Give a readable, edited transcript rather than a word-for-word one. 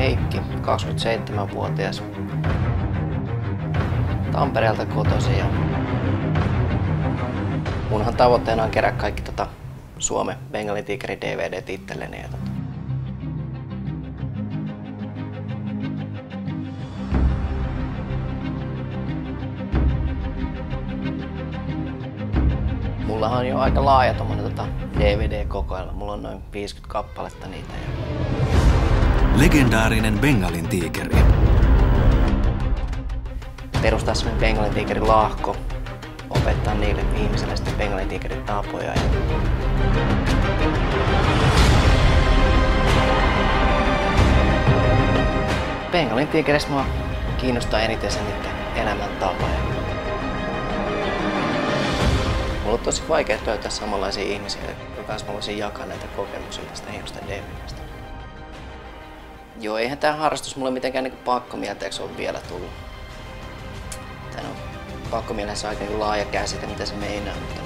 Heikki, 27-vuotias. Tampereelta kotoisin ja munhan tavoitteena on kerää kaikki Suomen Bengalin Tigerin DVDt itselleni. Mullahan on jo aika laaja tommonen DVD-kokoelma. Mulla on noin 50 kappaletta niitä. Legendaarinen Bengalin tiikeri. Perustaa semmonen Bengalin tiikerin lahko. Opettaa niille ihmisille sitten Bengalin tiikerin tapoja. Bengalin tiikerissä mua kiinnostaa eniten sen niiden elämäntapa. Mulla on tosi vaikea löytää samanlaisia ihmisiä, joiden kanssa mä voisin jakaa näitä kokemuksia tästä hienosta DVDstä. Joo, eihän tää harrastus mulle mitenkään pakkomielteeksi ole vielä tullut. Pakkomielessä on aika laaja käsite, mitä se meinaa, mutta